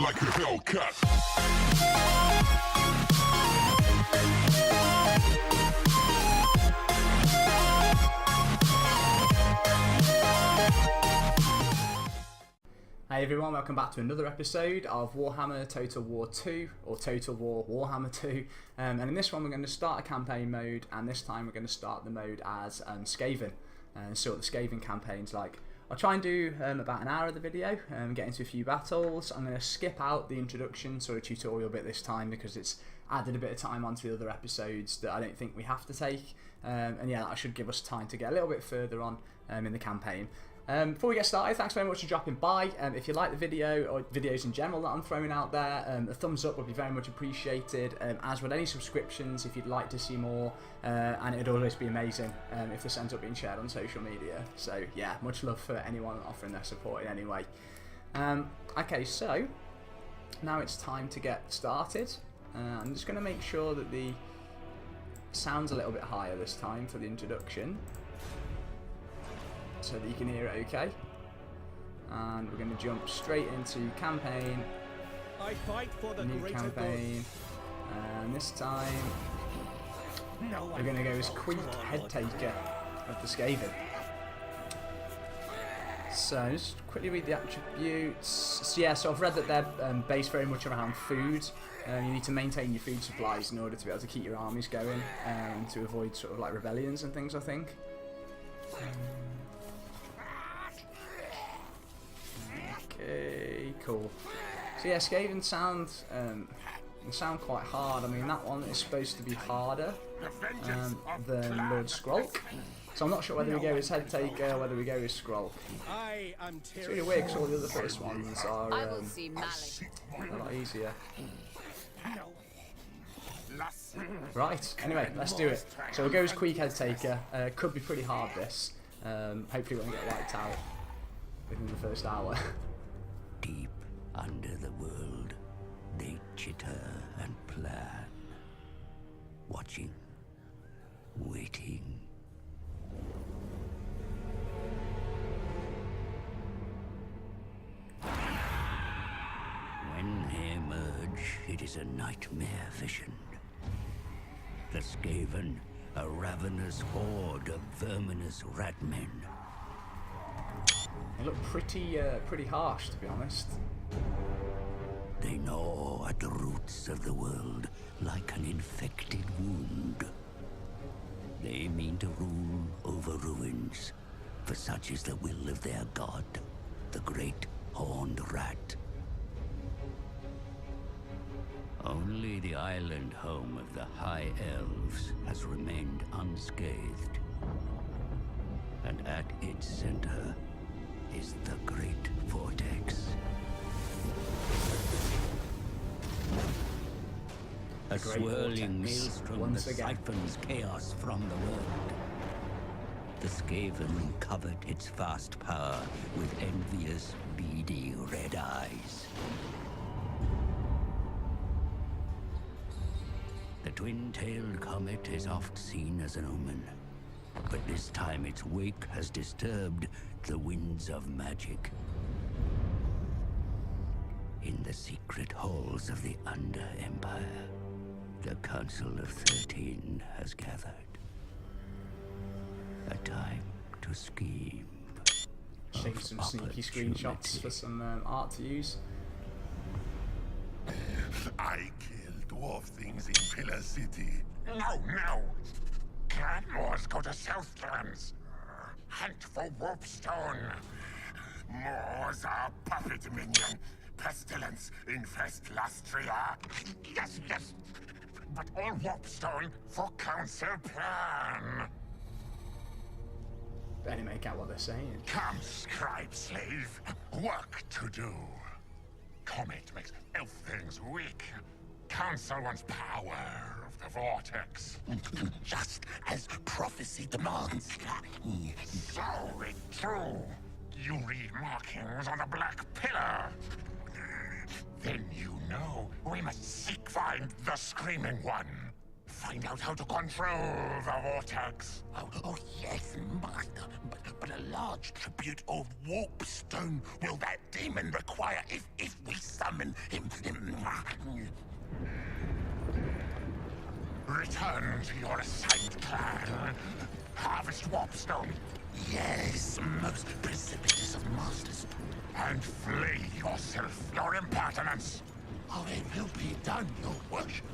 like a Hellcat. Hey everyone, welcome back to another episode of Warhammer Total War 2 or Total War Warhammer 2, and in this one we're going to start a campaign mode, and this time we're going to start the mode as Skaven and see what the Skaven campaign's like. I'll try and do about an hour of the video and get into a few battles. I'm going to skip out the introduction sort of tutorial bit this time because it's added a bit of time onto the other episodes that I don't think we have to take, and yeah, that should give us time to get a little bit further on in the campaign. Before we get started, thanks very much for dropping by. If you like the video or videos in general that I'm throwing out there, a thumbs up would be very much appreciated, as would any subscriptions if you'd like to see more, and it'd always be amazing if this ends up being shared on social media. So yeah, much love for anyone offering their support in any way. Okay, so now it's time to get started. I'm just going to make sure that the sound's a little bit higher this time for the introduction, so that you can hear it okay. And we're going to jump straight into campaign. I fight for the new campaign. And this time we're going to go as Queek, head taker of the Skaven. So just quickly read the attributes. So yeah, so I've read that they're based very much around food. You need to maintain your food supplies in order to be able to keep your armies going, and to avoid sort of like rebellions and things, I think. Okay, cool. So yeah, Skaven sound quite hard. I mean, that one is supposed to be harder than Lord Skrulk. So I'm not sure whether we go as head taker or whether we go as Skrulk. It's really weird because all the other first ones are a lot easier. Right, anyway, let's do it. So we'll go as Queek, head taker. Could be pretty hard, this. Hopefully we won't get wiped out within the first hour. Deep under the world, they chitter and plan, watching, waiting. When they emerge, it is a nightmare vision. The Skaven, a ravenous horde of verminous ratmen. They look pretty harsh, to be honest. They gnaw at the roots of the world like an infected wound. They mean to rule over ruins, for such is the will of their god, the great horned rat. Only the island home of the High Elves has remained unscathed. And at its center is the Great Vortex. A swirling maelstrom that siphons chaos from the world. The Skaven covet its vast power with envious, beady red eyes. The twin-tailed comet is oft seen as an omen, but this time its wake has disturbed the winds of magic. In the secret halls of the Under-Empire, the Council of 13 has gathered. A time to scheme. Shake some sneaky screenshots for some art to use. I killed dwarf things in Pillar City. No! Clanmores go to Southlands. Hunt for Warpstone. Moors are puppet minion. Pestilence infest Lastria. Yes. But all Warpstone for council plan. Barely make out what they're saying. Come, scribe slave. Work to do. Comet makes elf things weak. Council wants power of the vortex. Just as prophecy demands. So it true. You read markings on the black pillar. Then you know we must find the Screaming One. Find out how to control the vortex. Oh yes, master. But a large tribute of warpstone will that demon require if we so summon him. Return to your assigned clan. Harvest Warpstone. Yes, most precipitous of masters. And flee yourself, your impertinence. Oh, it will be done, your worship.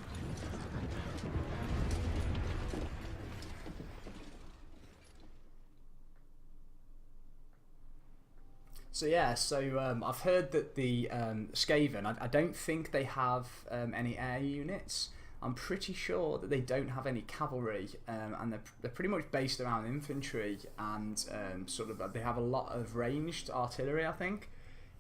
So yeah, I've heard that the Skaven, I don't think they have any air units. I'm pretty sure that they don't have any cavalry, and they're pretty much based around infantry, and they have a lot of ranged artillery, I think.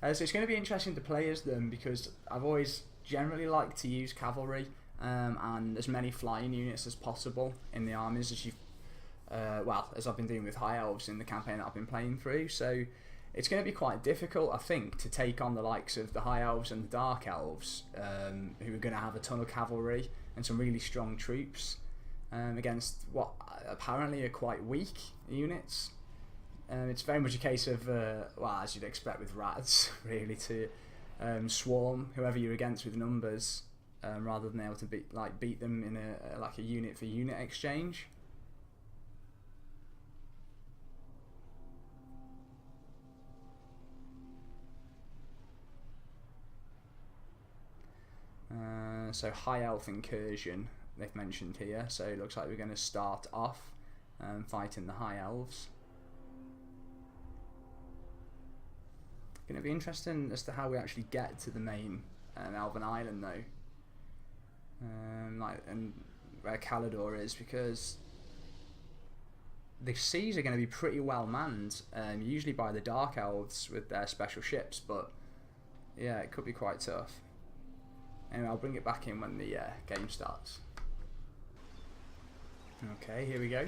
So it's going to be interesting to play as them, because I've always generally liked to use cavalry and as many flying units as possible in the armies, as I've been doing with High Elves in the campaign that I've been playing through. So it's going to be quite difficult, I think, to take on the likes of the High Elves and the Dark Elves, who are going to have a ton of cavalry and some really strong troops against what apparently are quite weak units. It's very much a case of, as you'd expect with rats, really, to swarm whoever you're against with numbers, rather than able to beat them in a unit for unit exchange. So High Elf incursion they've mentioned here, so it looks like we're going to start off fighting the High Elves. Going to be interesting as to how we actually get to the main Elven Island though, and where Calidor is, because the seas are going to be pretty well manned, usually by the Dark Elves with their special ships, but yeah, it could be quite tough. Anyway, I'll bring it back in when the game starts. Okay, here we go.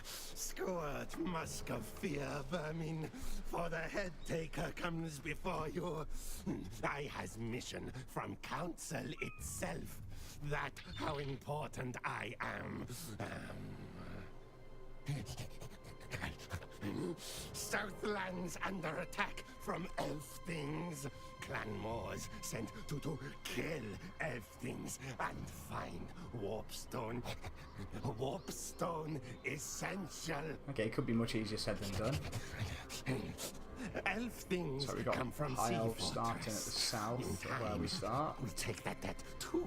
Squirt, musk of fear, vermin, for the head taker comes before you. I has mission from council itself. That how important I am. Southlands under attack from elf things. Clan Moors sent to kill elf things and find Warpstone. Warpstone essential. Okay, it could be much easier said than done. Elf things so we got come from High sea Elves starting at the fortress. south, In where we time, start. We take that too.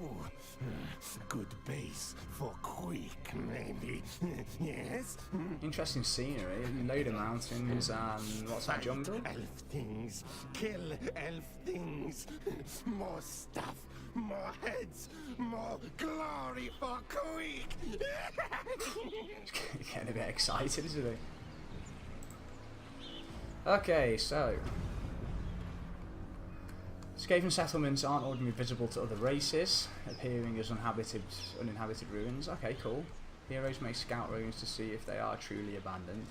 Good base for quick, maybe. Yes? Interesting scenery, a load of mountains and what's that, jungle? Elf things. Kill elf things. More stuff. More heads. More glory for quick. Getting a bit excited, isn't he? Okay, so Skaven settlements aren't ordinarily visible to other races, appearing as uninhabited ruins. Okay, cool. Heroes may scout ruins to see if they are truly abandoned.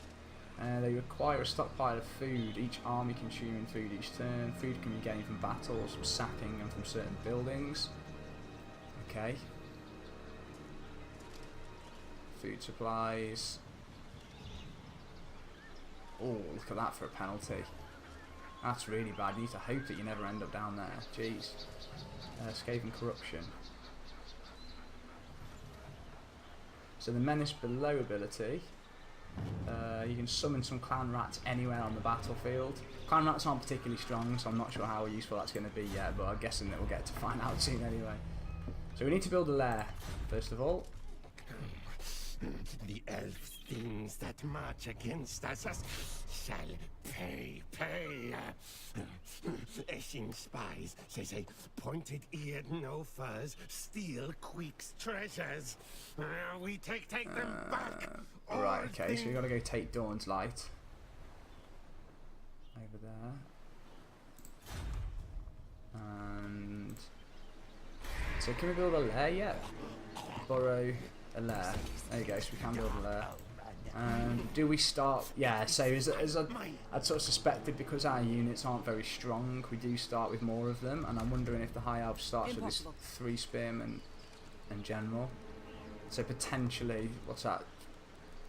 They require a stockpile of food, each army consuming food each turn. Food can be gained from battles, from sacking, and from certain buildings. Okay. Food supplies. Oh, look at that for a penalty. That's really bad. You need to hope that you never end up down there. Jeez. Skaven corruption. So the menace below ability. You can summon some clan rats anywhere on the battlefield. Clan rats aren't particularly strong, so I'm not sure how useful that's going to be yet, but I'm guessing that we'll get to find out soon anyway. So we need to build a lair, first of all. The elf things that march against us shall pay. Eshing spies, say, pointed-eared no-furs, steal Queek's treasures. We take them back. Right, okay, so we gotta go take Dawn's Light. Over there. And so can we build a lair yet? Burrow a lair. There you go, so we can build a lair. Do we start? Yeah, so as I'd sort of suspected, because our units aren't very strong, we do start with more of them, and I'm wondering if the High Elf starts with this 3 spearmen and general. So potentially, what's that?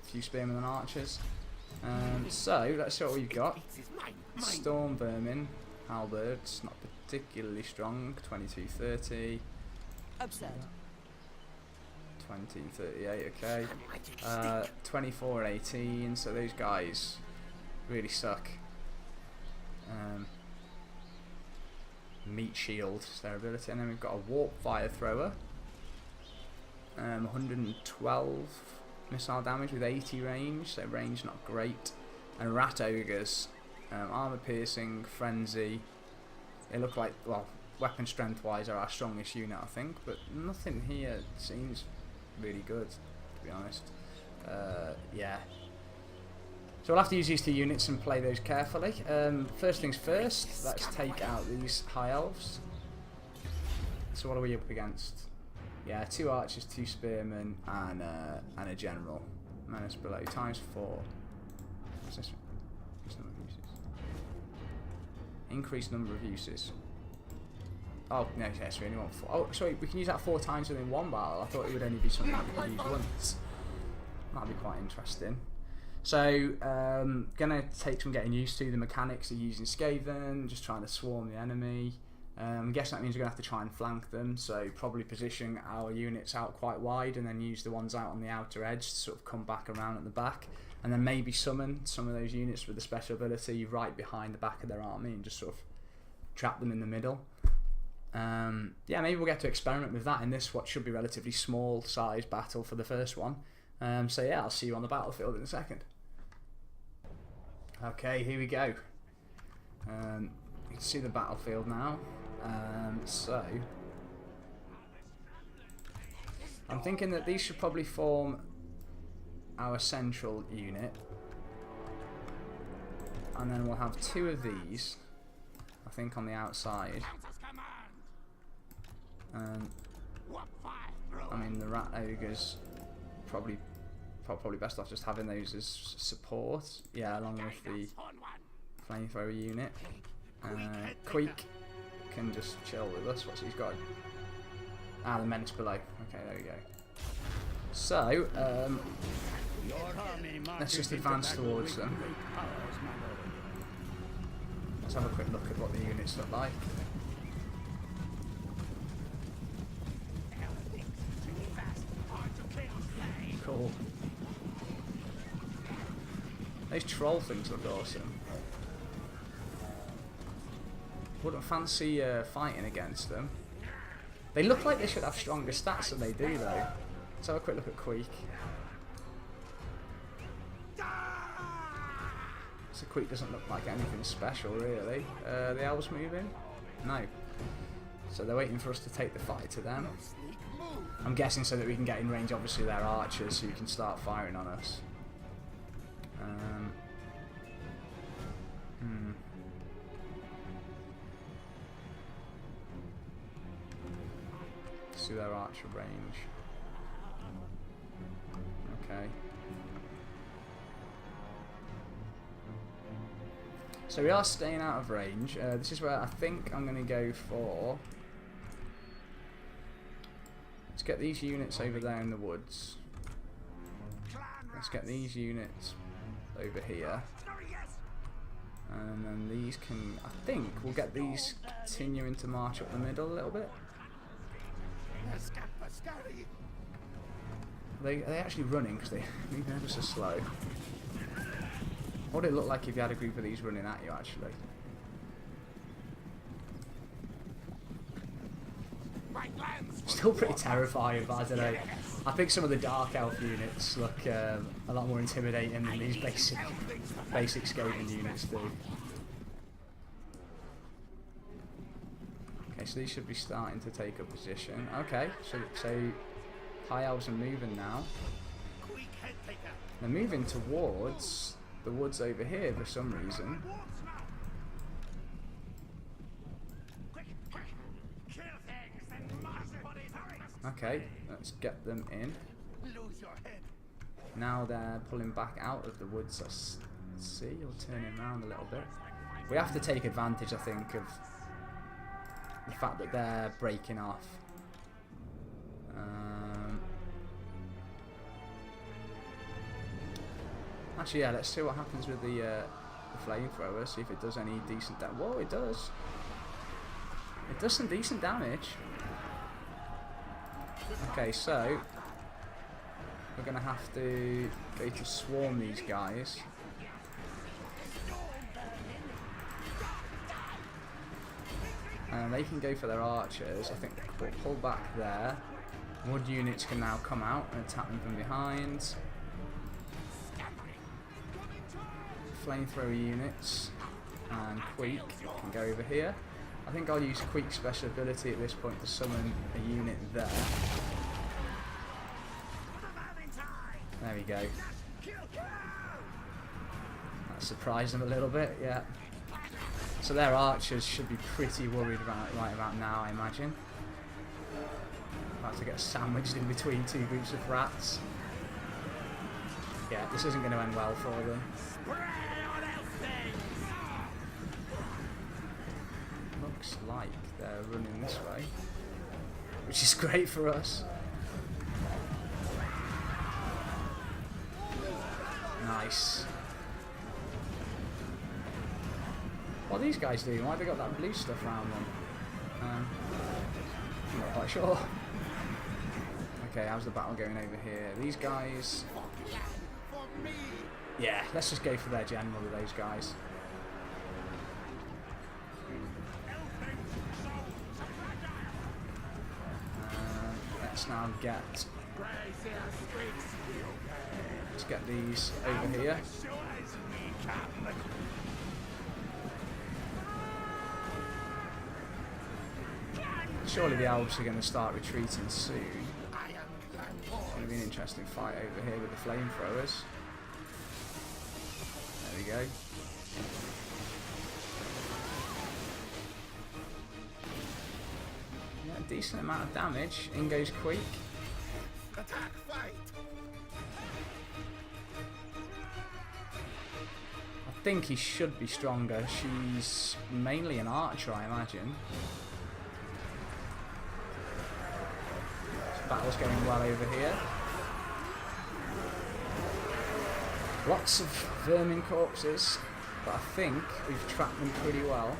A few spearmen and archers. So let's see what we've got. Storm vermin. Halberds, not particularly strong. 2230. Absurd. 2038, okay. 2418, so those guys really suck. Meat shield is their ability, and then we've got a warp fire thrower. 112 missile damage with 80 range, so range not great. And rat ogres, armor piercing, frenzy. They look like, well, weapon strength wise are our strongest unit, I think, but nothing here seems really good, to be honest. Yeah. So we'll have to use these two units and play those carefully. First things first, let's take out these High Elves. So what are we up against? Yeah, 2 archers, 2 spearmen, and a general. Menace below, times 4. What's this? Increased number of uses. Oh, no, yes, we only want 4. Oh, sorry, we can use that 4 times within one battle. I thought it would only be something that we could use once. That'd be quite interesting. So, gonna take some getting used to the mechanics of using Skaven, just trying to swarm the enemy. I guess that means we're gonna have to try and flank them, so probably position our units out quite wide and then use the ones out on the outer edge to sort of come back around at the back, and then maybe summon some of those units with the special ability right behind the back of their army and just sort of trap them in the middle. Yeah, maybe we'll get to experiment with that in this what should be relatively small size battle for the first one. So yeah, I'll see you on the battlefield in a second. Okay, here we go. You can see the battlefield now. So I'm thinking that these should probably form our central unit, and then we'll have 2 of these, I think, on the outside. I mean, the rat ogres probably best off just having those as support. Yeah, along with the flamethrower unit. Queek can just chill with us. What's he's got? Ah, the menace below. Okay, there we go. So, let's just advance towards them. Let's have a quick look at what the units look like. Cool. Those troll things look awesome. Wouldn't fancy fighting against them. They look like they should have stronger stats than they do, though. Let's have a quick look at Queek. So Queek doesn't look like anything special, really. The elves moving? No. So they're waiting for us to take the fight to them. I'm guessing so that we can get in range, obviously, their archers, so you can start firing on us. See their archer range. Okay. So we are staying out of range. This is where I think I'm going to go for... Let's get these units over there in the woods. Let's get these units over here. And then these can... I think we'll get these continuing to march up the middle a little bit. Are they actually running? Because they move ever so slow. What would it look like if you had a group of these running at you, actually? Still pretty terrifying, but I don't know. I think some of the Dark Elf units look a lot more intimidating than these basic Skaven units do. Okay, so these should be starting to take a position. Okay, so High Elves are moving now. They're moving towards the woods over here for some reason. Okay, let's get them in. Now they're pulling back out of the woods. Let's see, or turning around a little bit. We have to take advantage, I think, of the fact that they're breaking off. Actually, yeah, let's see what happens with the the flamethrower, see if it does any decent damage. Whoa, it does. It does some decent damage. Okay, so we're going to have to go to swarm these guys. And they can go for their archers. I think we'll pull back there. Wood units can now come out and attack them from behind. Flamethrower units and Queek can go over here. I think I'll use Queek's special ability at this point to summon a unit there. There we go. That surprised them a little bit, yeah. So their archers should be pretty worried right about now, I imagine. About to get sandwiched in between two groups of rats. Yeah, this isn't going to end well for them. Looks like they're running this way, which is great for us. Nice. What are these guys doing? Why have they got that blue stuff around them? I'm not quite sure. Okay, how's the battle going over here? These guys... Yeah, let's just go for their general with those guys. Let's now get... Let's get these over here. Surely the elves are going to start retreating soon. It's going to be an interesting fight over here with the flamethrowers. There we go. Yeah, a decent amount of damage. In goes Queek. Attack, fight. I think he should be stronger. She's mainly an archer, I imagine. Battle's going well over here. Lots of vermin corpses, but I think we've trapped them pretty well.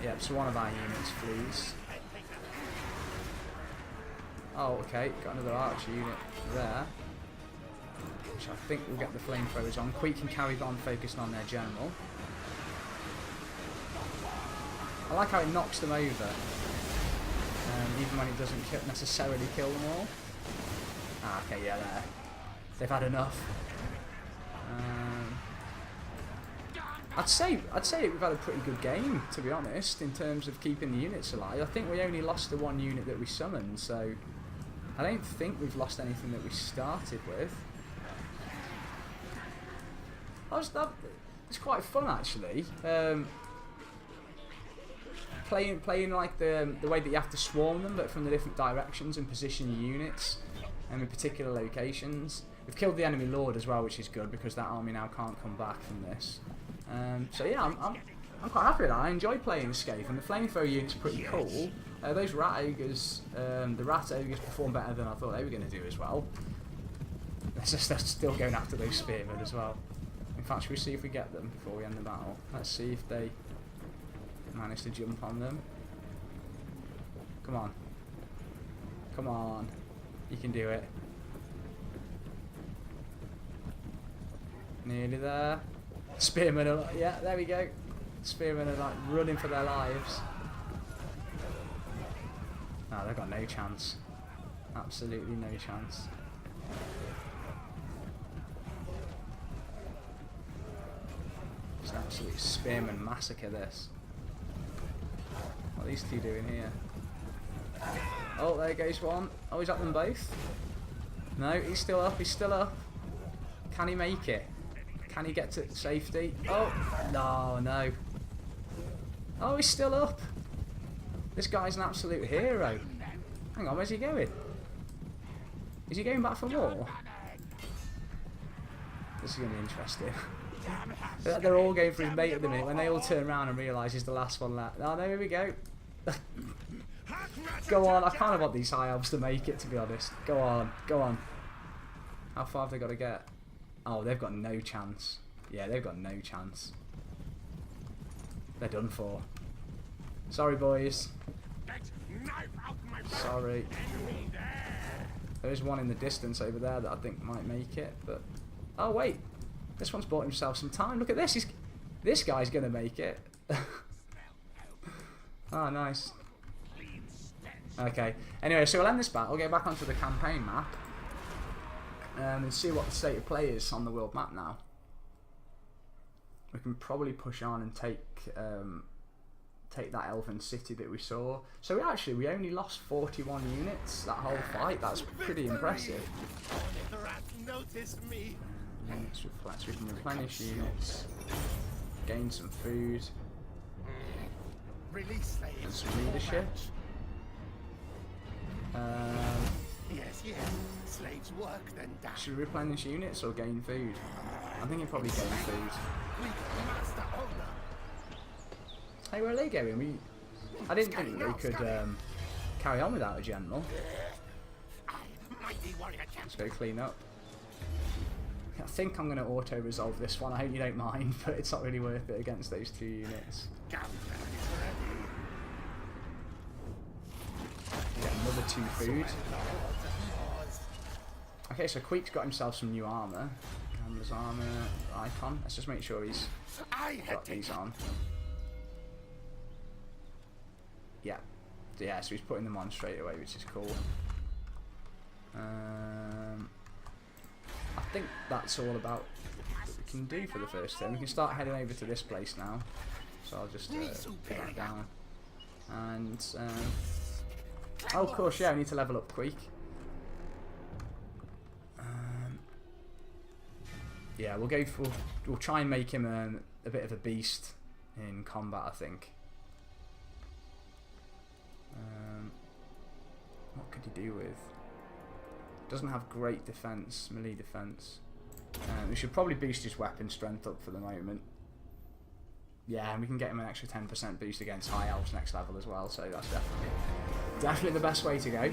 Yep, so one of our units flees. Oh, okay, got another archer unit there, which I think will get the flamethrowers on. Queek can carry on focused on their general. I like how it knocks them over. Even when it doesn't necessarily kill them all. Ah, okay, yeah, there. They've had enough. I'd say we've had a pretty good game, to be honest, in terms of keeping the units alive. I think we only lost the one unit that we summoned, so I don't think we've lost anything that we started with. It's quite fun, actually. Playing like the way that you have to swarm them, but from the different directions and position your units, and in particular locations. We've killed the enemy lord as well, which is good because that army now can't come back from this. So yeah, I'm quite happy with that. I enjoy playing Skaven. The flamethrower unit's pretty cool. Those rat ogres, the rat ogres perform better than I thought they were going to do as well. They're still going after those spearmen as well. In fact, should we see if we get them before we end the battle? Let's see if they manage to jump on them. Come on. Come on. You can do it. Nearly there. Spearmen are... Yeah, there we go. Spearmen are like running for their lives. No, they've got no chance. Absolutely no chance. Just an absolute spearman massacre this. What are these two doing here? Oh, there goes one. Oh, he's at them both. No, he's still up. He's still up. Can he make it? Can he get to safety? Oh, no. Oh, he's still up. This guy's an absolute hero. Hang on, where's he going? Is he going back for more? This is going to be interesting. They're all going for his mate at the minute. When they all turn around and realise he's the last one left. Oh, there we go. Go on, I kind of want these High Elves to make it, to be honest. Go on, go on. How far have they got to get? Oh, they've got no chance. Yeah, they've got no chance. They're done for. Sorry, boys. Sorry. There is one in the distance over there that I think might make it, but... Oh, wait. This one's bought himself some time. Look at this. This guy's going to make it. Oh, nice. Okay. Anyway, so we'll end this battle, get back onto the campaign map, and see what the state of play is on the world map now. We can probably push on and take that elven city that we saw. So we only lost 41 units that whole fight. That's pretty impressive. Units reflect. We can replenish units, gain some food, and some leadership. Yes, slaves work then die. Should we replenish units or gain food? I think you probably gain food. Hey, where are they going? I didn't think they could carry on without a general. Let's go clean up. I think I'm going to auto-resolve this one. I hope you don't mind, but it's not really worth it against those 2 units. Get another 2 food. Okay, so Queek's got himself some new armour. Gambler's armour, icon. Let's just make sure he's got these on. Yeah, so he's putting them on straight away, which is cool. I think that's all about what we can do for the first turn. We can start heading over to this place now. So I'll just put that down. And oh, of course, yeah, we need to level up Queek. Yeah, we'll try and make him a bit of a beast in combat, I think. What could he do with? Doesn't have great defense, melee defense. We should probably boost his weapon strength up for the moment. Yeah, and we can get him an extra 10% boost against High Elves next level as well, so that's definitely the best way to go.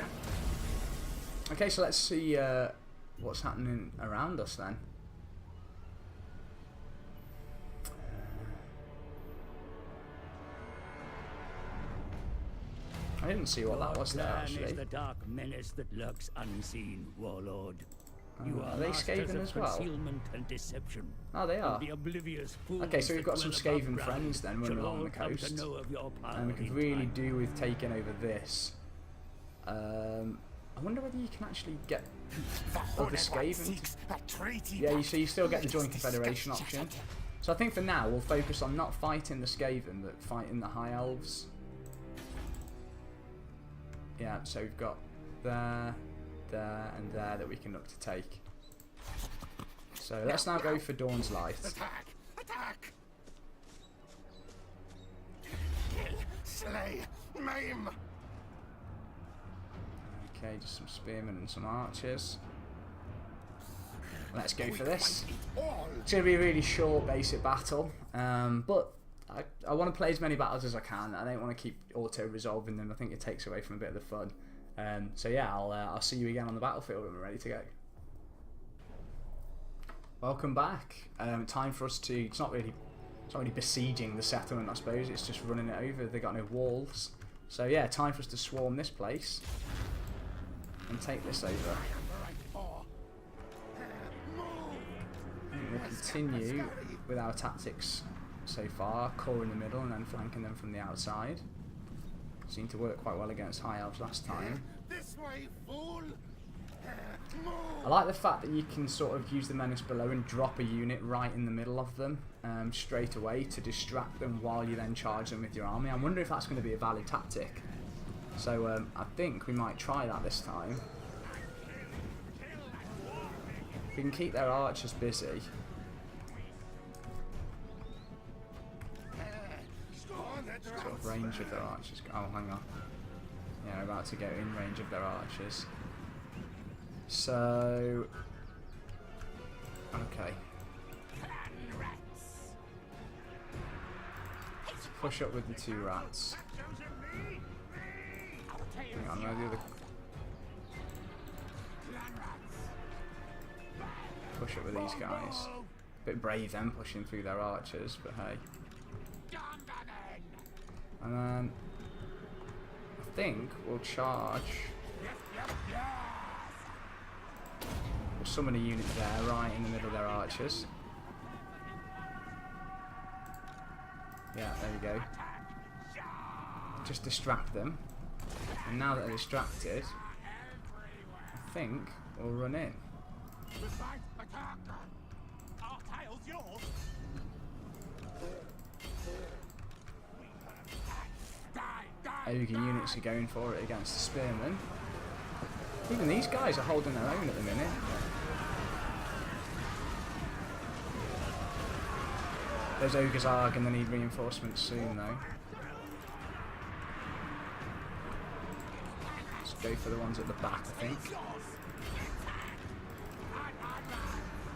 Okay, so let's see what's happening around us then. I didn't see what that was there, actually. Is the dark menace that lurks unseen, warlord. Are they Skaven as well? And deception. Oh, they are. The oblivious Okay, so we've got some Skaven friends then running along the coast. And we could really do with taking over this. I wonder whether you can actually get other Skaven. Yeah, you still get the Joint Confederation option. So I think for now we'll focus on not fighting the Skaven, but fighting the High Elves. Yeah, so we've got there, and there that we can look to take. So let's now go for Dawn's Light. Attack! Kill, slay, maim! Okay, just some spearmen and some archers. Let's go for this. It's going to be a really short basic battle, but I want to play as many battles as I can. I don't want to keep auto-resolving them. I think it takes away from a bit of the fun. So yeah, I'll see you again on the battlefield when we're ready to go. Welcome back. Time for us to... It's not really besieging the settlement, I suppose. It's just running it over. They've got no walls. So yeah, time for us to swarm this place and take this over. We'll continue with our tactics so far, core in the middle and then flanking them from the outside. Seemed to work quite well against High Elves last time. This way, fool! I like the fact that you can sort of use the menace below and drop a unit right in the middle of them straight away to distract them while you then charge them with your army. I wonder if that's going to be a valid tactic. So I think we might try that this time. We can keep their archers busy. Sort of range of their archers. Oh, hang on. Yeah, we're about to go in range of their archers. So... Okay. Let's push up with the 2 rats. Hang on, where are the other... Push up with these guys. Bit brave them pushing through their archers, but hey. And then I think we'll charge. We'll summon a unit there, right in the middle of their archers. Yeah, there we go. Just distract them. And now that they're distracted, I think we'll run in. Ogre units are going for it against the spearmen. Even these guys are holding their own at the minute. Those ogres are going to need reinforcements soon though. Let's go for the ones at the back, I think.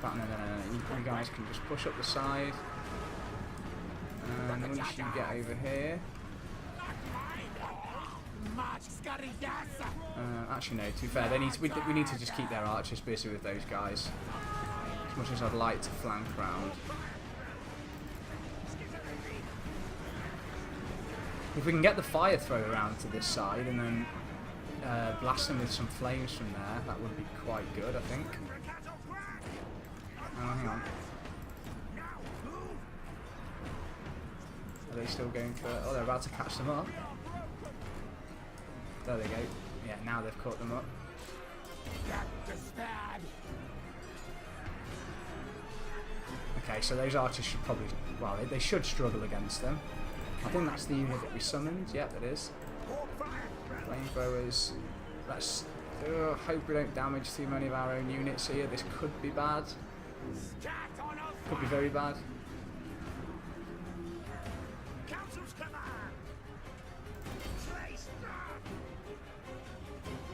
But no. You guys can just push up the side. And once you get over here... actually no, to be fair, we need to just keep their archers busy with those guys. As much as I'd like to flank round. If we can get the fire throw around to this side and then blast them with some flames from there, that would be quite good, I think. Oh, hang on. Are they still going for... Oh, they're about to catch them up. There they go. Yeah, now they've caught them up. Okay, so those archers should probably... Well, they should struggle against them. I think that's the unit that we summoned. Yep, it is. Flamethrowers. Let's... hope we don't damage too many of our own units here. This could be bad. Could be very bad.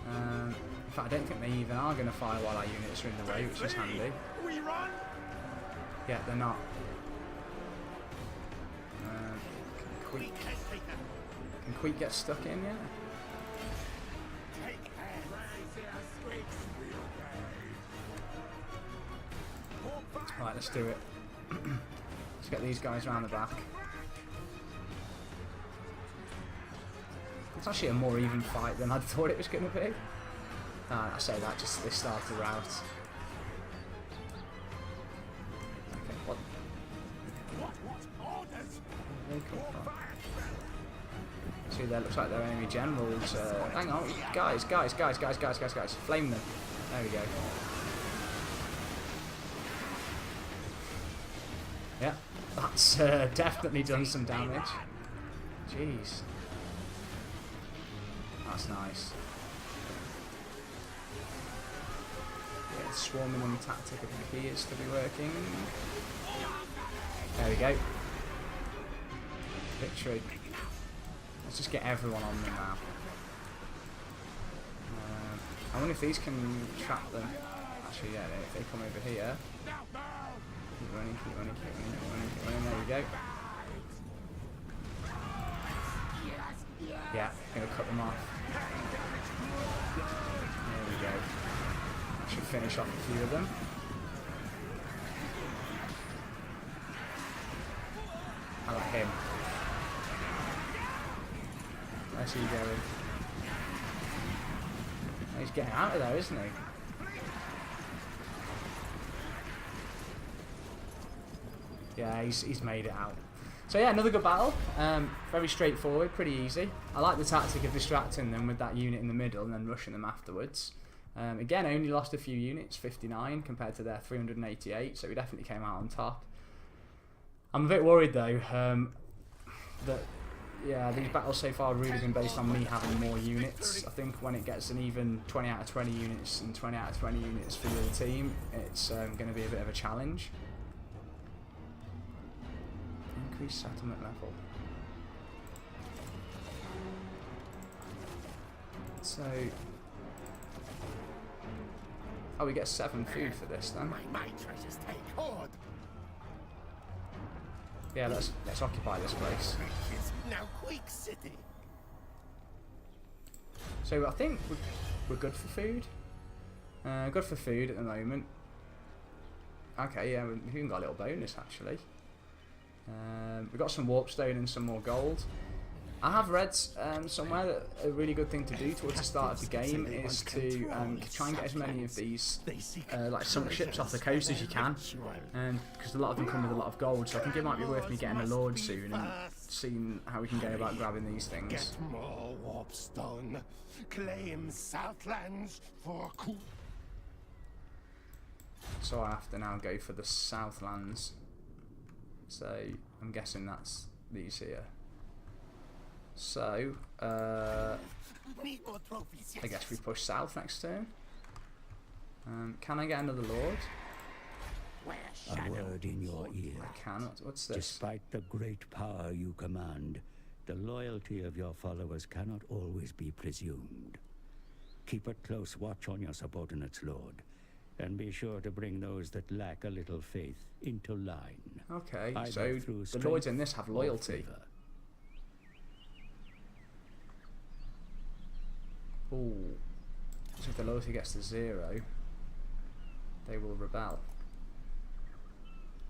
In fact, I don't think they even are going to fire while our units are in the way, which is handy. Yeah, they're not. Can Queek get stuck in yet? Right, let's do it. Let's get these guys around the back. It's actually a more even fight than I thought it was going to be. I say that just they started out. Okay, what? Where they come from? See, there looks like they're enemy generals. Hang on, guys! Flame them. There we go. Yeah, that's definitely done some damage. Jeez. That's nice. Yeah, swarming on the tactic appears to be working. There we go. Victory. Let's just get everyone on them now. I wonder if these can trap them. Actually, yeah, if they come over here. Keep running. There we go. Yeah, gonna cut them off. There we go. Should finish off a few of them. I like him. Where's he going? Oh, he's getting out of there, isn't he? Yeah, he's made it out. So yeah, another good battle. Very straightforward, pretty easy. I like the tactic of distracting them with that unit in the middle and then rushing them afterwards. Again, I only lost a few units, 59 compared to their 388, so we definitely came out on top. I'm a bit worried though that yeah, these battles so far have really been based on me having more units. I think when it gets an even 20 out of 20 units and 20 out of 20 units for the other team, it's going to be a bit of a challenge. Increase settlement level. So, oh, we get 7 food for this then. My treasures take hold. Yeah, let's occupy this place. Now Quake City. So I think we're good for food. Good for food at the moment. Okay, yeah, we've even got a little bonus actually. We've got some warpstone and some more gold. I have read somewhere that a really good thing to do towards the start of the game is to try and get as many of these like sunk ships off the coast as you can, because a lot of them come with a lot of gold. So I think it might be worth me getting a lord soon and seeing how we can go about grabbing these things. Get more warpstone. Claim Southlands for coup. So I have to now go for the Southlands. So I'm guessing that's these here. So I guess we push south next turn. Can I get another lord? A word in your ear. I can. What's this? Despite the great power you command, the loyalty of your followers cannot always be presumed. Keep a close watch on your subordinates, Lord, and be sure to bring those that lack a little faith into line. Okay, so the lords in this have loyalty. Ooh. So if the loyalty gets to 0, they will rebel.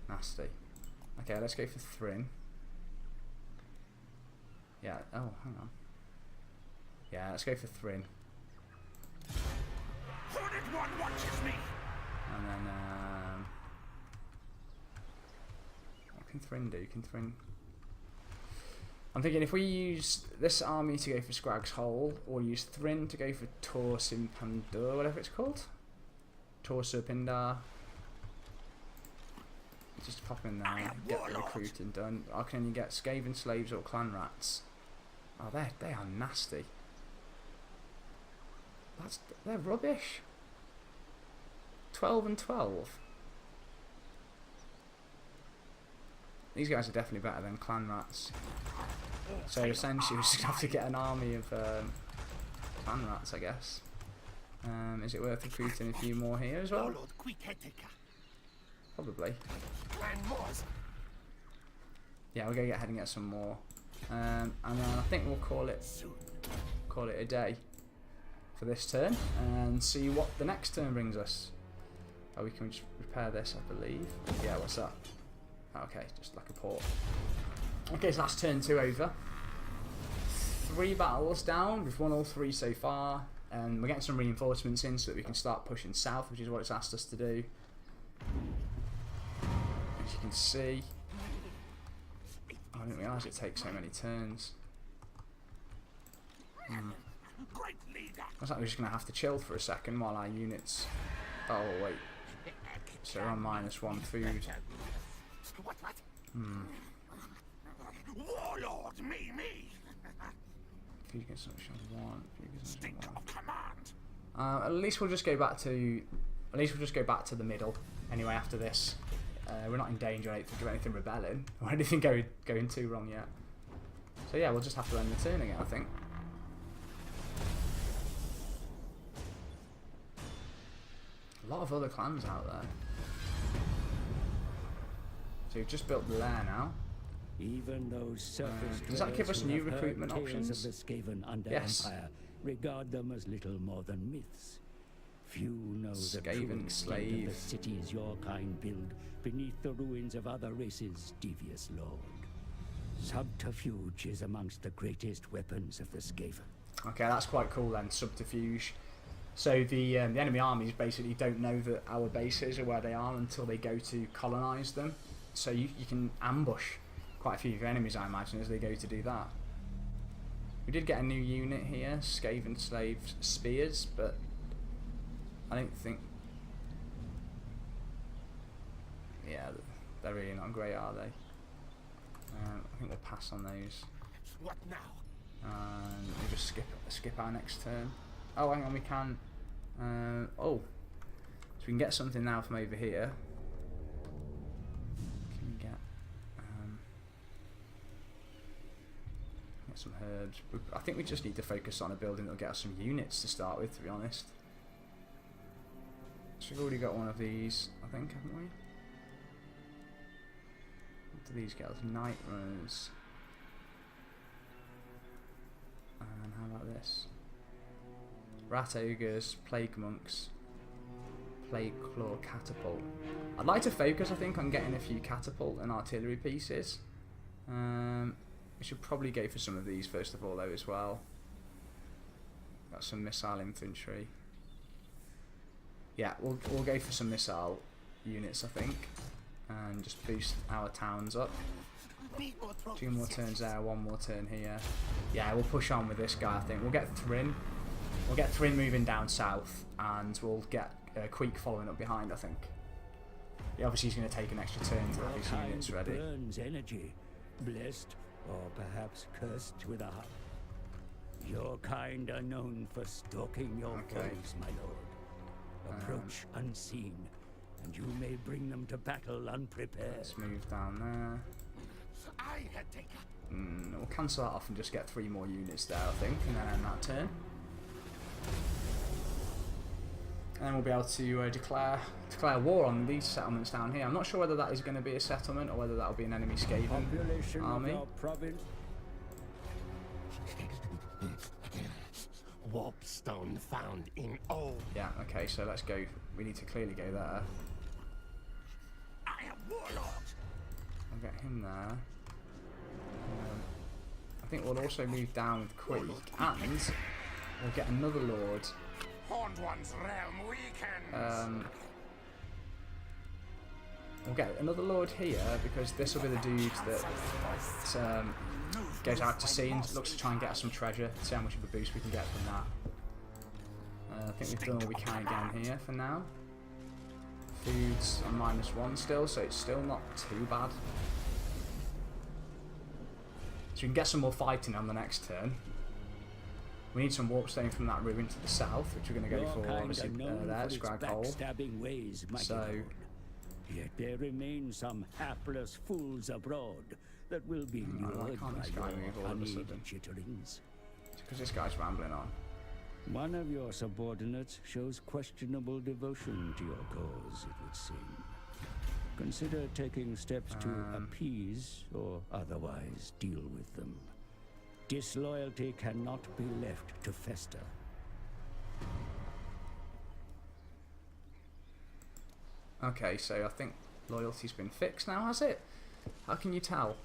Nasty. Okay, let's go for Thrin. Yeah, oh, hang on. Yeah, let's go for Thrin. Horned One watches me. And then, what can Thrin do? Can Thrin... I'm thinking if we use this army to go for Scrag's Hole, or use Thrin to go for Tor Simpandur, whatever it's called. Tor Serpindar. Just pop in there, get the recruiting done. I can only get Skaven slaves or clan rats. Oh, they are nasty. They're rubbish. 12 and 12. These guys are definitely better than clan rats. So essentially we're just going to have to get an army of clan rats, I guess. Is it worth recruiting a few more here as well? Probably. Yeah, we'll go get ahead and get some more. And then I think we'll call it a day for this turn and see what the next turn brings us. Oh, we can just repair this, I believe. Yeah, what's that? Okay, just like a port. Okay, so that's turn 2 over. 3 battles down. We've won all 3 so far. And we're getting some reinforcements in so that we can start pushing south, which is what it's asked us to do. As you can see. I didn't realise it takes so many turns. Looks like we're just going to have to chill for a second while our units... Oh, wait. So we're on -1 food. Warlord, me. Food consumption 1. Food consumption 1. At least we'll just go back to... At least we'll just go back to the middle. Anyway, after this. We're not in danger of anything rebelling or anything going too wrong yet. So yeah, we'll just have to end the turn again, I think. A lot of other clans out there. So we've just built the lair now. Even those surface does that give us new recruitment options? Of the Skaven under Empire regard them as little more than myths. Few know the true extent of the cities your kind build beneath the ruins of other races, devious lord. Subterfuge is amongst the greatest weapons of the Skaven. Okay, that's quite cool then, subterfuge. So the enemy armies basically don't know that our bases are where they are until they go to colonise them. So you can ambush quite a few of your enemies, I imagine, as they go to do that. We did get a new unit here, Skaven Slaves Spears, but I don't think... Yeah, they're really not great, are they? I think we'll pass on those. What now? And we'll just skip our next turn. Oh, hang on, we can... oh, so we can get something now from over here. Can we get some herbs? I think we just need to focus on a building that'll get us some units to start with, to be honest. So we've already got one of these, I think, haven't we? What do these get us? Night runners. And how about this? Rat ogres, plague monks. Plague Claw Catapult. I'd like to focus, I think, on getting a few catapult and artillery pieces. We should probably go for some of these first of all, though, as well. Got some missile infantry. Yeah, we'll go for some missile units, I think, and just boost our towns up. 2 more turns there, 1 more turn here. Yeah, we'll push on with this guy, I think. We'll get Thrin. We'll get Thrin moving down south, and we'll get Queek following up behind, I think. Yeah, obviously he's going to take an extra turn to get his units ready. Burns energy, blessed or perhaps cursed with a heart. Your kind are known for stalking your foes, my lord. Approach unseen, and you may bring them to battle unprepared. Let's move down there. We'll cancel that off and just get 3 more units there, I think, and then end that turn. And then we'll be able to declare war on these settlements down here. I'm not sure whether that is going to be a settlement or whether that will be an enemy Skaven army. Warpstone found in old. Yeah, okay, so let's go. We need to clearly go there. I am warlord. I'll get him there. I think we'll also move down with Queek, and we'll get another lord. Horned One's realm weakens. We'll get another lord here because this will be the dude that goes out to sea and looks to try and get us some treasure. See how much of a boost we can get from that. I think we've done all we can again here for now. Food's on -1 still, so it's still not too bad. So we can get some more fighting on the next turn. We need some warpstone from that ruin to the south, which we're going to go for, obviously, there, Scrag Hole. So, yet there remain some hapless fools abroad that will be lured by your uneasy chitterings. It's because this guy's rambling on. One of your subordinates shows questionable devotion to your cause, it would seem. Consider taking steps to appease or otherwise deal with them. Disloyalty cannot be left to fester. Okay, so I think loyalty's been fixed now, has it? How can you tell?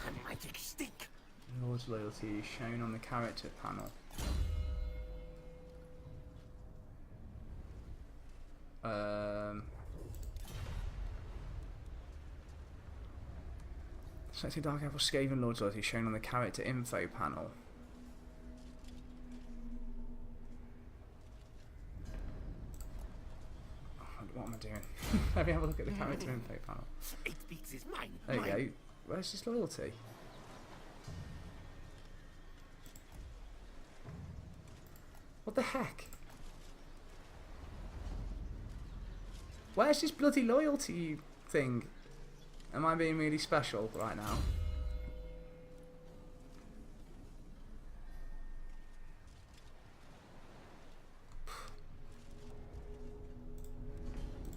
A magic stick. Lord's loyalty is shown on the character panel. Selected Dark Elf Skaven Lord's loyalty is shown on the character info panel. What am I doing? Let me have a look at the character info panel. It beats is mine. There you go. Where's his loyalty? What the heck? Where's his bloody loyalty thing? Am I being really special right now?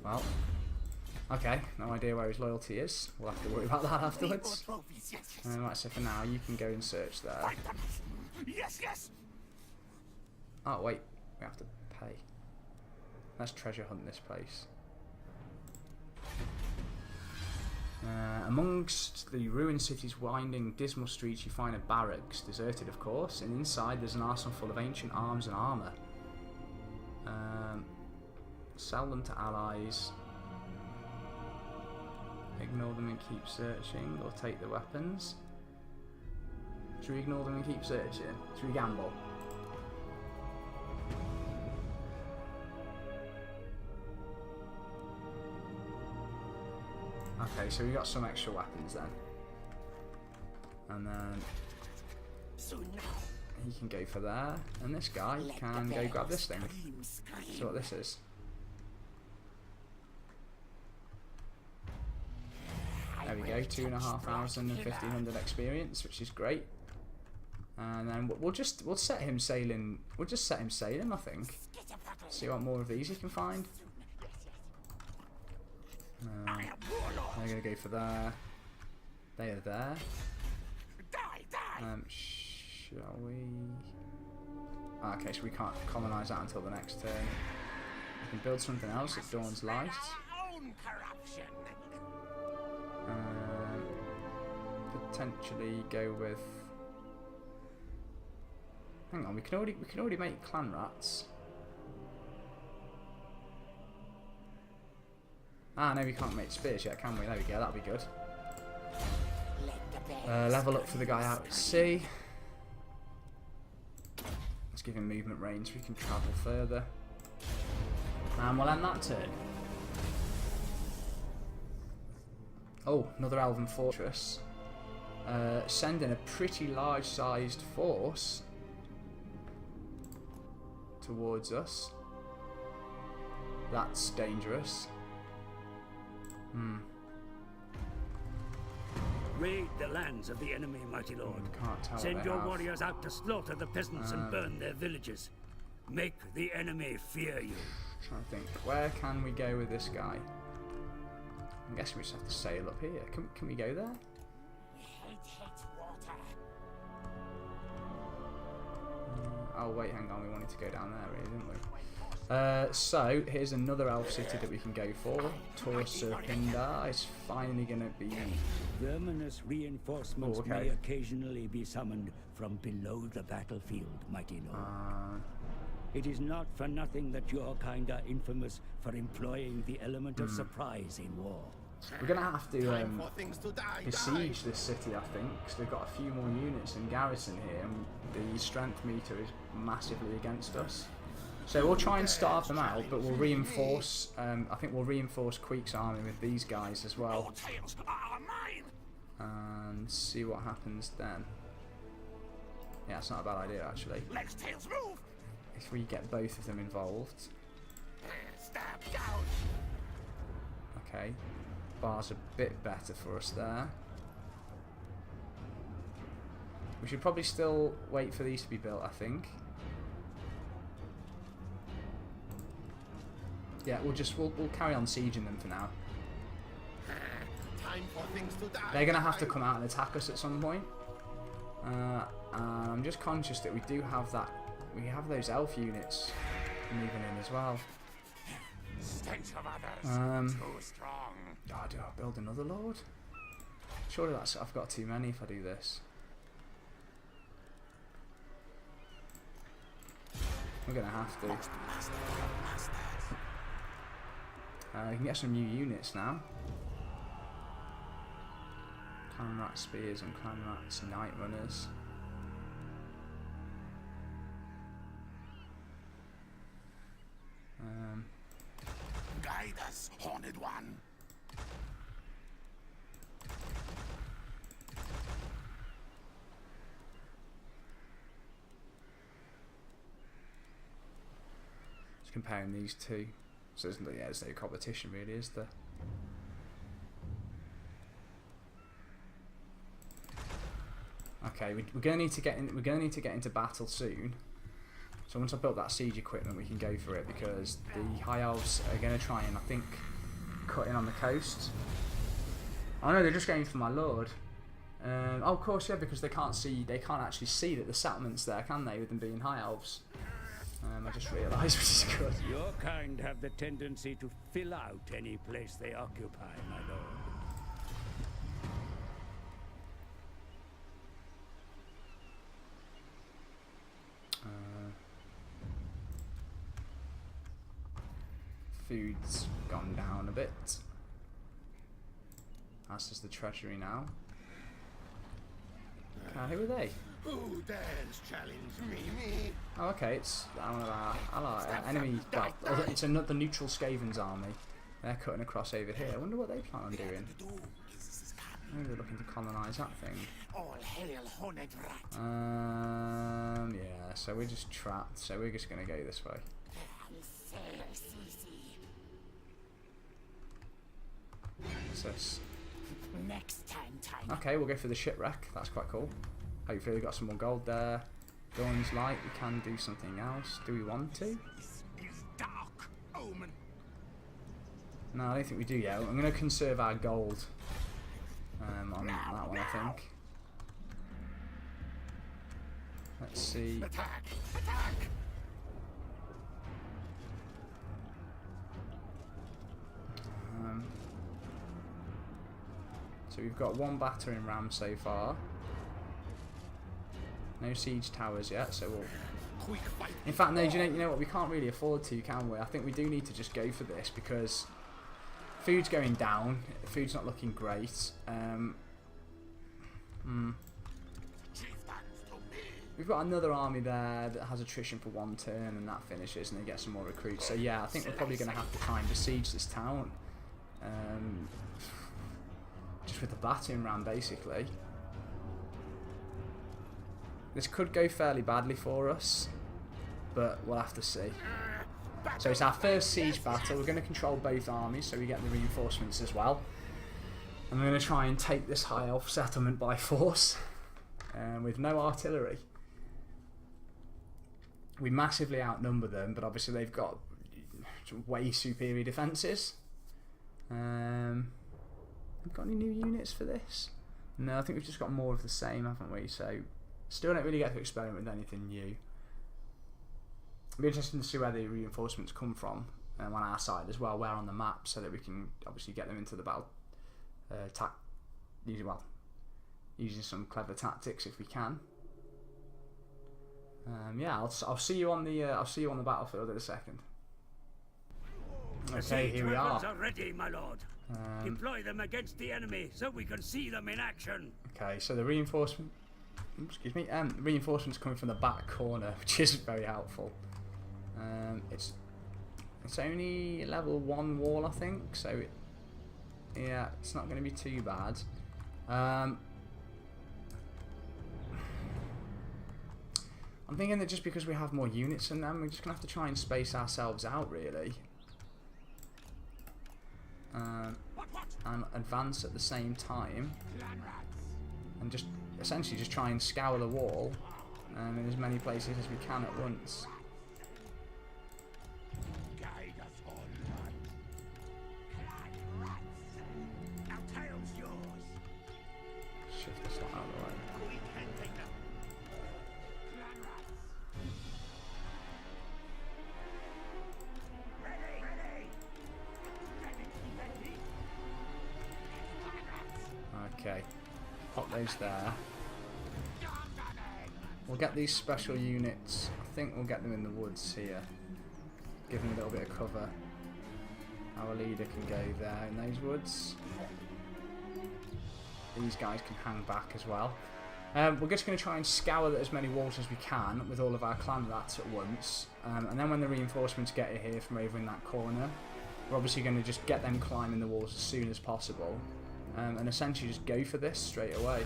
Well, okay, no idea where his loyalty is. We'll have to worry about that afterwards. Right, so for now, you can go and search there. Yes, yes. Oh, wait, we have to pay. Let's treasure hunt this place. Amongst the ruined city's winding, dismal streets, you find a barracks, deserted of course, and inside there's an arsenal full of ancient arms and armour. Sell them to allies. Ignore them and keep searching, or take the weapons. Should we ignore them and keep searching? Should we gamble? Okay, so we got some extra weapons then. And then he can go for there, and this guy can go grab this thing. See what this is. There we go, 2,500 and 1,500 experience, which is great. And then we'll set him sailing. We'll just set him sailing, I think. See what more of these he can find. They're gonna go for there. They are there. Shall we? Okay, so we can't colonise that until the next turn. We can build something else at Dawn's Light. Our own corruption. Potentially go with. Hang on, we can already make clan rats. Ah, no, we can't make spears yet, can we? There we go. That'll be good. Level up for the guy out at sea. Let's give him movement range so we can travel further. And we'll end that turn. Oh, another elven fortress. Sending a pretty large-sized force towards us. That's dangerous. Raid the lands of the enemy, mighty lord. Can't tell Send what they your have. warriors out to slaughter the peasants and burn their villages. Make the enemy fear you. Trying to think, where can we go with this guy? I'm guessing we just have to sail up here. Can we go there? Hate water. Oh wait, hang on. We wanted to go down there, really, didn't we? So here's another elf city that we can go for. Torserpinda is finally going to be. Verminous reinforcements Oh, okay. may occasionally be summoned from below the battlefield, mighty lord. It is not for nothing that your kind are infamous for employing the element of surprise in war. We're going to have to Time for things to die. besiege this city, I think, because they've got a few more units in garrison here, and the strength meter is massively against us. So we'll try and starve them out, but we'll reinforce. I think we'll reinforce Queek's army with these guys as well, Your tales are mine. and see what happens then. Yeah, it's not a bad idea actually. Let's tails move. If we get both of them involved. Stab down. Okay, bar's a bit better for us there. We should probably still wait for these to be built, I think. Yeah, we'll carry on sieging them for now. Time for things to die. They're gonna have to come out and attack us at some point. And I'm just conscious that we do have that. We have those elf units moving in as well. Stench of others. Too strong. Oh, do I build another lord? Surely I've got too many if I do this. We're gonna have to. We can get some new units now. Clan Rat Spears and Clan Rats Night Runners. Guide us, Horned One. Just comparing these two. So there's no competition really, is there? Okay, we're gonna need to get in. We're gonna need to get into battle soon. So once I've built that siege equipment, we can go for it because the High Elves are gonna try and I think cut in on the coast. Oh no, they're just going for my lord. Oh, of course, yeah, because they can't actually see that the settlement's there, can they? With them being High Elves. I just realised, which is good. Your kind have the tendency to fill out any place they occupy, my lord. Food's gone down a bit. As does the treasury now. Who are they? Who dares challenge me? Oh, okay, it's one of our enemy. Well, it's another neutral Skaven's army. They're cutting across over here. I wonder what they plan on doing. Maybe they're looking to colonise that thing. All hail, Horned Rat. Yeah, so we're just trapped, so we're just going to go this way. What's this? Next time. Okay, we'll go for the shipwreck. That's quite cool. Hopefully we've got some more gold there. Dawn's Light, we can do something else. Do we want to? This is dark omen. No, I don't think we do yet. I'm going to conserve our gold on that one, I think. Let's see. Attack! Attack! So we've got one battering ram so far. No siege towers yet, so we'll... Quick fight! In fact, no, you know what? We can't really afford to, can we? I think we do need to just go for this because food's going down. Food's not looking great. We've got another army there that has attrition for one turn, and that finishes, and they get some more recruits. So yeah, I think we're probably going to have to try and besiege this town. Just with the battering ram, basically. This could go fairly badly for us, but we'll have to see. So it's our first siege battle. We're going to control both armies, so we get the reinforcements as well. And we're going to try and take this High Elf settlement by force, with no artillery. We massively outnumber them, but obviously they've got way superior defences. Have we got any new units for this? No, I think we've just got more of the same, haven't we? So still don't really get to experiment with anything new. It'll be interesting to see where the reinforcements come from on our side as well, where on the map, so that we can obviously get them into the battle. Using some clever tactics if we can. Yeah, I'll see you on the battlefield in a second. Okay, here we are. Are ready, my lord. Deploy them against the enemy so we can see them in action. Okay, so the reinforcement. Excuse me. Reinforcements coming from the back corner, which is very helpful. It's only level 1 wall, I think. So yeah, it's not going to be too bad. I'm thinking that just because we have more units than them, we're just going to have to try and space ourselves out, really. And advance at the same time. And just essentially just try and scour the wall in as many places as we can at once. Shift this lot out of the way. Okay, pop those there. We'll get these special units. I think we'll get them in the woods here. Give them a little bit of cover. Our leader can go there in those woods. These guys can hang back as well. We're just going to try and scour as many walls as we can with all of our clan rats at once. And then when the reinforcements get here from over in that corner, we're obviously going to just get them climbing the walls as soon as possible. And essentially just go for this straight away.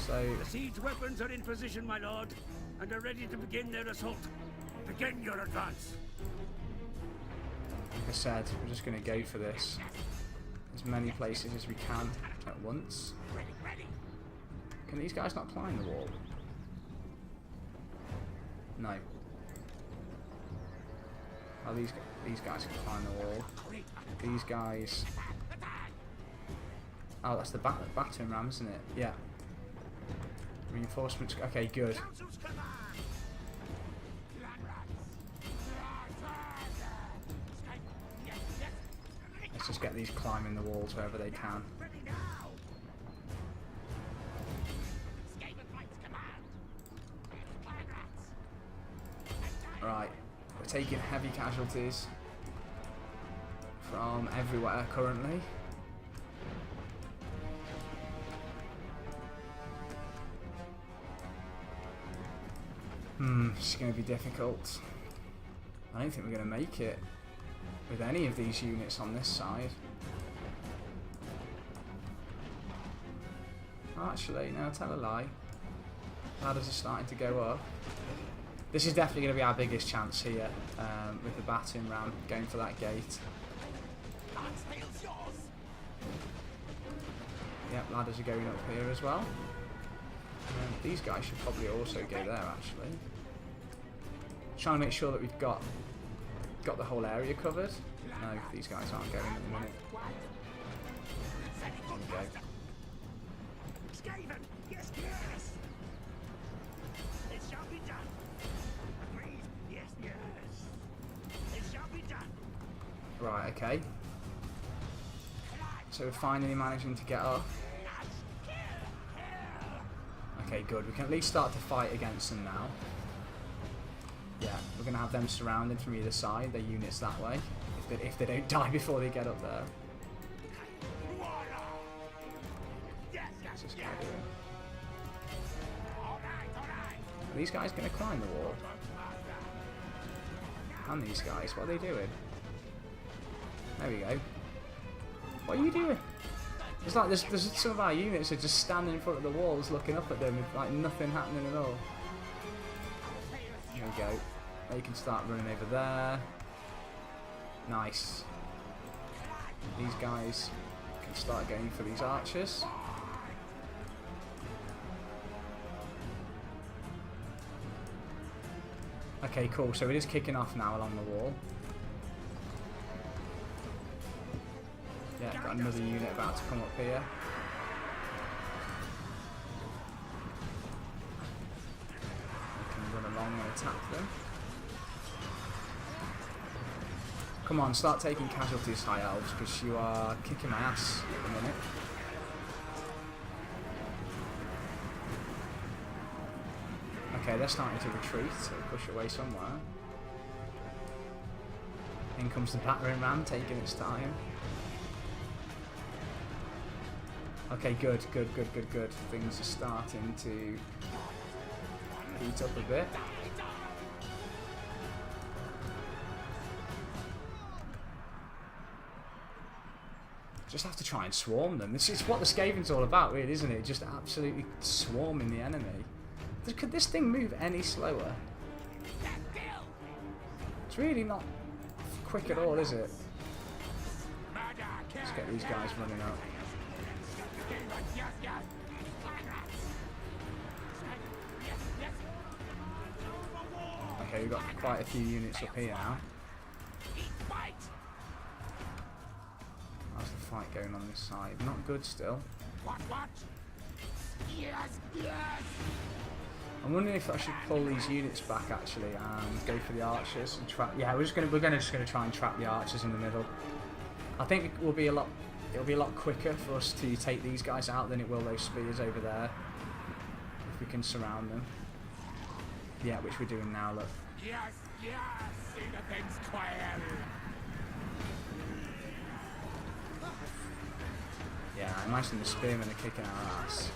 So The siege weapons are in position, my lord, and are ready to begin their assault. Begin your advance. like I said, we're just going to go for this. As many places as we can at once. Can these guys not climb the wall? No. Oh, these guys can climb the wall. These guys... Oh, that's the battering ram, isn't it? Yeah. Reinforcements. Okay, good. Let's just get these climbing the walls wherever they can. Right, we're taking heavy casualties from everywhere currently. It's going to be difficult. I don't think we're going to make it with any of these units on this side. Oh, actually, no, tell a lie. Ladders are starting to go up. This is definitely going to be our biggest chance here with the battering ram going for that gate. Yep, ladders are going up here as well. These guys should probably also go there actually. Trying to make sure that we've got the whole area covered. No, these guys aren't going at the minute. There we go. Skaven, yes, yes. okay. So we're finally managing to get up. Okay, good. We can at least start to fight against them now. Yeah, we're going to have them surrounded from either side, their units that way, if they don't die before they get up there. What's this guy doing? Are these guys going to climb the wall? And these guys, what are they doing? There we go. What are you doing? It's like there's some of our units are just standing in front of the walls looking up at them with like nothing happening at all. There we go. They can start running over there. Nice. These guys can start going for these archers. Okay, cool. So it is kicking off now along the wall. Yeah, got another unit about to come up here. We can run along and attack them. Come on, start taking casualties, High Elves, because you are kicking my ass at the minute. Okay, they're starting to retreat, so push away somewhere. In comes the battering ram, taking its time. Okay, good. Things are starting to heat up a bit. Just have to try and swarm them. This is what the Skaven's all about, really, isn't it? Just absolutely swarming the enemy. Could this thing move any slower? It's really not quick at all, is it? Let's get these guys running up. Okay, we've got quite a few units up here now. How's the fight going on this side? Not good still. I'm wondering if I should pull these units back actually and go for the archers and trap. Yeah, we're just gonna try and trap the archers in the middle. I think it will be a lot. It'll be a lot quicker for us to take these guys out than it will those spears over there. If we can surround them. Yeah, which we're doing now. Look. Yes, innocence quail. Yeah, I imagine the spearmen are kicking our ass.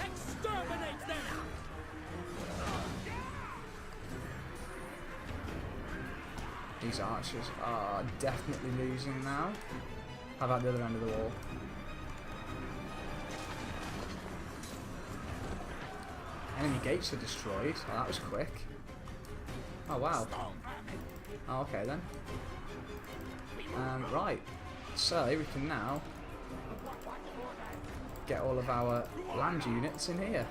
Exterminate them! These archers are definitely losing now. How about the other end of the wall? Enemy gates are destroyed. Oh, that was quick. Oh, wow. Oh, okay then. Right. So, we can now get all of our land units in here.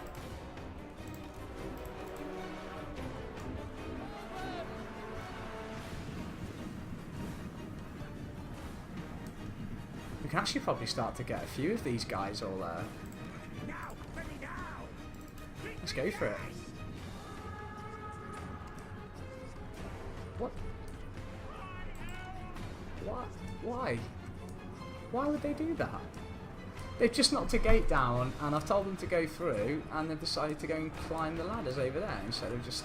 We can actually probably start to get a few of these guys all there. Let's go for it. What? What? Why? Why would they do that? They've just knocked a gate down and I've told them to go through and they've decided to go and climb the ladders over there instead of just...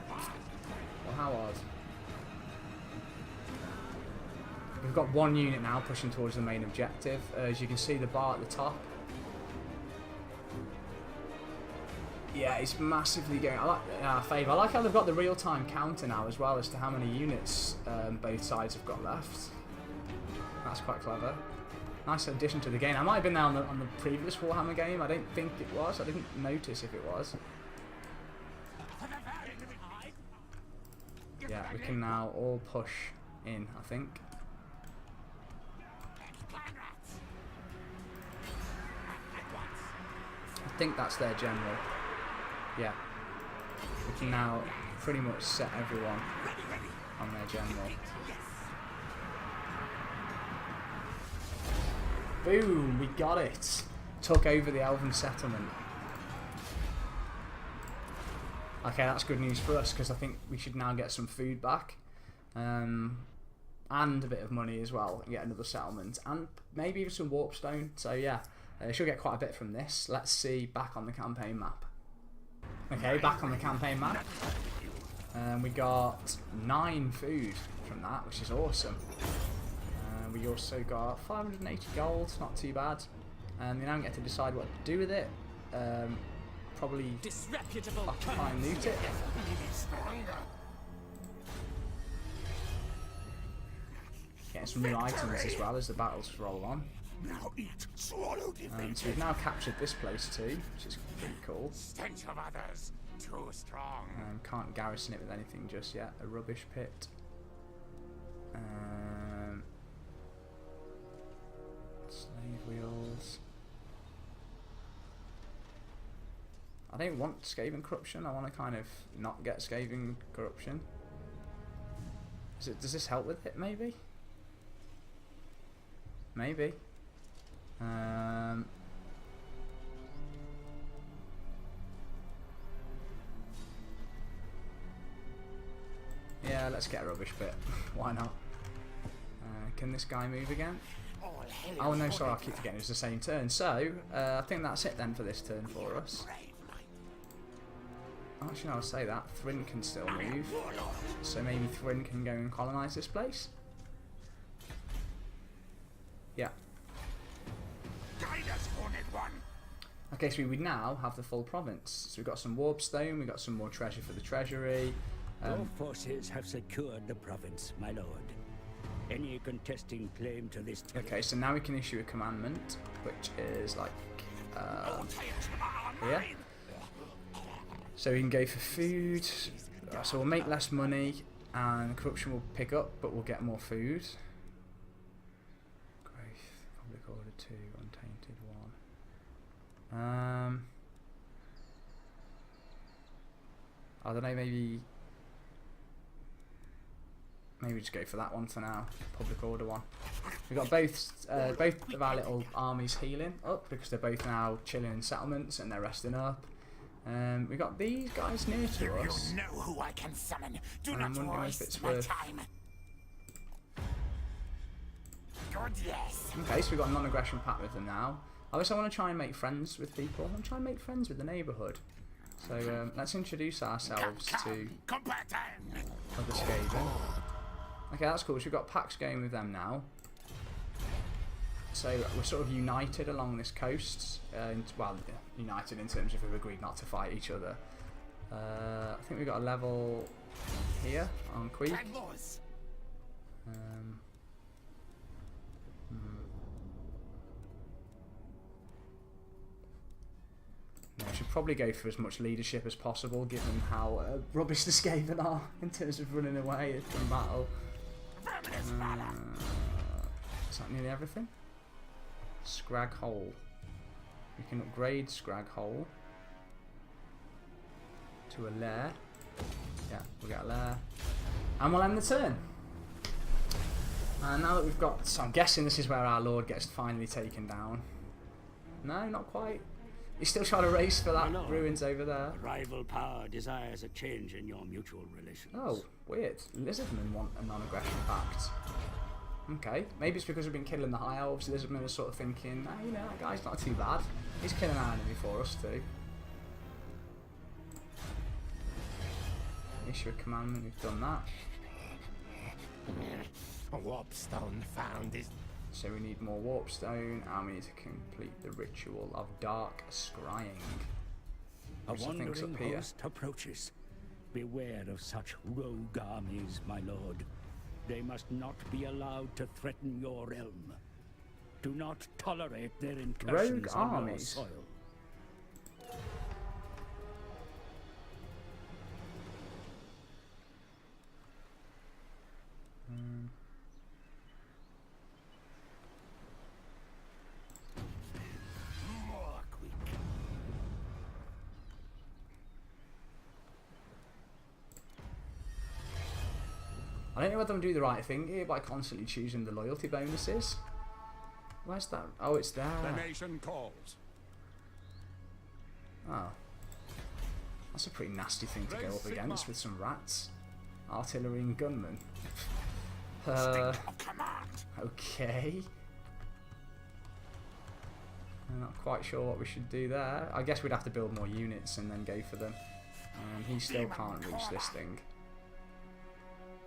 Well, how odd. We've got one unit now pushing towards the main objective. As you can see, the bar at the top. Yeah, it's massively going. I like Fave. I like how they've got the real-time counter now as well as to how many units both sides have got left. That's quite clever. Nice addition to the game. I might have been there on the previous Warhammer game. I don't think it was. I didn't notice if it was. Yeah, we can now all push in, I think. I think that's their general. Yeah. We can now pretty much set everyone on their general. Boom! We got it! Took over the Elven settlement. Okay, that's good news for us, because I think we should now get some food back. And a bit of money as well, and get another settlement, and maybe even some warp stone. So yeah, she'll get quite a bit from this. Let's see, back on the campaign map. Okay, back on the campaign map. We got 9 food from that, which is awesome. We also got 580 gold, not too bad. And we now get to decide what to do with it. Probably occupy and loot it. Getting some new items as well as the battles roll on. Now eat, swallow So we've now captured this place too, which is pretty cool. Stench of others, too strong. Can't garrison it with anything just yet. A rubbish pit. Slave wheels. I don't want Skaven corruption. I want to kind of not get Skaven corruption. Does this help with it? Maybe. Maybe. Yeah, let's get a rubbish pit. Why not? Can this guy move again? Oh no, sorry, I keep forgetting it's the same turn. So, I think that's it then for this turn for us. Actually, no, I'll say that. Thryn can still move. So maybe Thryn can go and colonise this place? Yeah. Okay, so we now have the full province. So we've got some warpstone, we've got some more treasure for the treasury. Your forces have secured the province, my lord. Any contesting claim to this territory? Okay, so now we can issue a commandment, which is like here. So we can go for food. So we'll make less money, and corruption will pick up, but we'll get more food. Growth, public order 2, untainted 1. I don't know, maybe just go for that one for now. Public order 1. We've got both of our little armies healing up because they're both now chilling in settlements and they're resting up. We've got these guys near to us. You know who I can summon. Do I'm not wondering if it's waste my worth. time. Good, yes. Okay, so we've got a non-aggression pact with them now. I also want to try and make friends with people. I want to try and make friends with the neighbourhood. So let's introduce ourselves to other Skaven. Okay, that's cool. So we've got packs going with them now. So we're sort of united along this coast. Well, united in terms of we've agreed not to fight each other. I think we've got a level here on Queek. I should probably go for as much leadership as possible, given how rubbish the Skaven are in terms of running away from battle. Is that nearly everything? Scrag Hole. We can upgrade Scrag Hole to a lair. Yeah, we'll get a lair. And we'll end the turn. And now that we've got... So I'm guessing this is where our Lord gets finally taken down. No, not quite. He's still trying to race for that ruins over there. A rival power desires a change in your mutual relations. Oh, weird. Lizardmen want a non-aggression pact. Okay, maybe it's because we've been killing the High Elves. Lizardmen are sort of thinking, ah, you know, that guy's not too bad. He's killing our enemy for us too. Issue a commandment, we've done that. A warpstone found is... So we need more warpstone, and we need to complete the ritual of dark scrying. A Which I think's wandering up here. host approaches. Beware of such rogue armies, my lord. They must not be allowed to threaten your realm. Do not tolerate their incursions Rogue on your armies? soil. I don't know whether I'm doing the right thing here by constantly choosing the loyalty bonuses. Where's that? Oh, it's there. The nation calls. Oh. That's a pretty nasty thing to go up against with some rats. Artillery and gunmen. Okay. I'm not quite sure what we should do there. I guess we'd have to build more units and then go for them. He still can't reach this thing.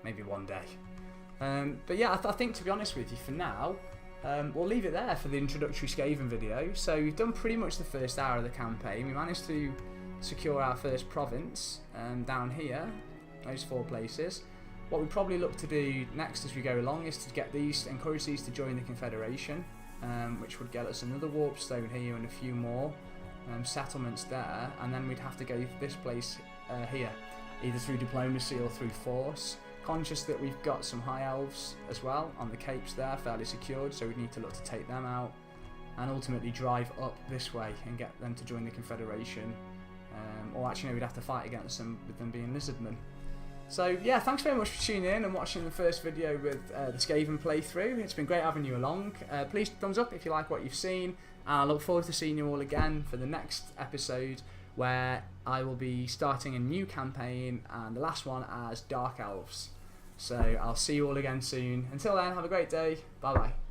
Maybe one day. But yeah, I think, to be honest with you, for now, we'll leave it there for the introductory Skaven video. So we've done pretty much the first hour of the campaign. We managed to secure our first province down here, those 4 places. What we probably look to do next as we go along is to get these, encourage these to join the Confederation, which would get us another warp stone here and a few more settlements there, and then we'd have to go this place here, either through diplomacy or through force. Conscious that we've got some High Elves as well on the capes there, fairly secured, so we need to look to take them out and ultimately drive up this way and get them to join the Confederation. Or actually, no, we'd have to fight against them with them being Lizardmen. So yeah, thanks very much for tuning in and watching the first video with the Skaven playthrough. It's been great having you along. Please thumbs up if you like what you've seen, and I look forward to seeing you all again for the next episode, where I will be starting a new campaign, and the last one as Dark Elves. So I'll see you all again soon. Until then, have a great day. Bye bye.